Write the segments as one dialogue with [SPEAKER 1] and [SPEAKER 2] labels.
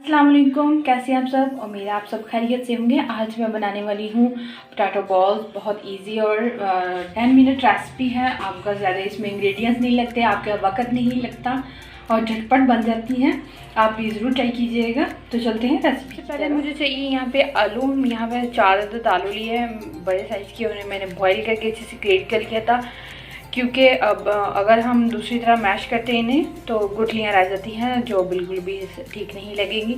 [SPEAKER 1] अस्सलाम वालेकुम, कैसे हैं आप सब। उम्मीद है आप सब खैरियत से होंगे। आज मैं बनाने वाली हूँ पोटैटो बॉल्स। बहुत इजी और 10 मिनट रेसिपी है। आपका ज़्यादा इसमें इंग्रेडिएंट्स नहीं लगते, आपका वक्त नहीं लगता और झटपट बन जाती हैं। आप ये ज़रूर ट्राई कीजिएगा। तो चलते हैं रेसिपी। सबसे पहले मुझे चाहिए यहाँ पे आलू। यहाँ पे 4 अदद आलू लिए हैं, बड़े साइज़ के। उन्हें मैंने बॉयल करके अच्छे से ग्रेट कर लिया था, क्योंकि अब अगर हम दूसरी तरह मैश करते हैं इन्हें तो गुठलियाँ रह जाती हैं जो बिल्कुल भी ठीक नहीं लगेंगी।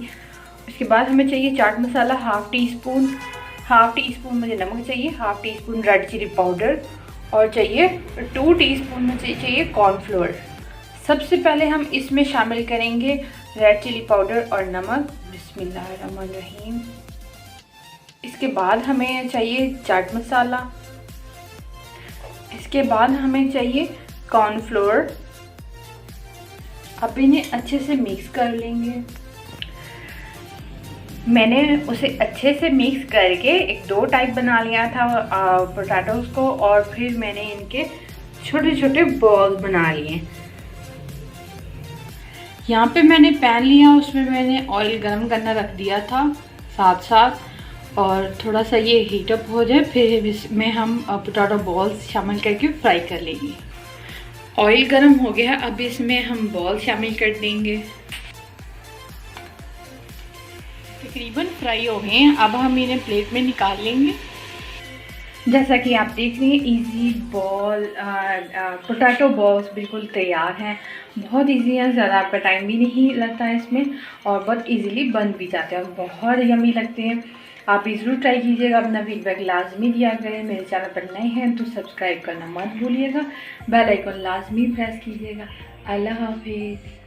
[SPEAKER 1] उसके बाद हमें चाहिए chaat masala half teaspoon मुझे नमक चाहिए, half teaspoon red chilli powder और चाहिए 2 टीस्पून मुझे चाहिए कॉर्नफ्लोर। सबसे पहले हम इसमें शामिल करेंगे रेड चिली पाउडर और नमक। बिस्मिल्लाहिर्रहमानिर्रहीम। इसके बाद हमें चाहिए चाट मसाला। इसके बाद हमें चाहिए कॉर्नफ्लोर। अब इन्हें अच्छे से मिक्स कर लेंगे। मैंने उसे अच्छे से मिक्स करके एक डो टाइप बना लिया था पोटैटोज़ को, और फिर मैंने इनके छोटे छोटे बॉल्स बना लिए। यहाँ पे मैंने पैन लिया, उसमें मैंने ऑयल गरम करना रख दिया था साथ साथ, और थोड़ा सा ये हीट अप हो जाए फिर इसमें हम पोटैटो बॉल्स शामिल करके फ्राई कर लेंगे। ऑयल गरम हो गया, अब इसमें हम बॉल शामिल कर देंगे। तकरीबन फ्राई हो गए हैं, अब हम इन्हें प्लेट में निकाल लेंगे। जैसा कि आप देख रहे हैं, इजी पोटैटो बॉल्स बिल्कुल तैयार हैं। बहुत इजी है, ज़्यादा आपका टाइम भी नहीं लगता है इसमें, और बहुत इजीली बन भी जाते हैं और बहुत यमी लगते हैं। आप ज़रूर ट्राई कीजिएगा। अपना फीडबैक लाजमी दिया करें। मेरे चैनल पर नए हैं तो सब्सक्राइब करना मत भूलिएगा। बेल आइकन लाजमी प्रेस कीजिएगा। अल्लाह हाफिज़।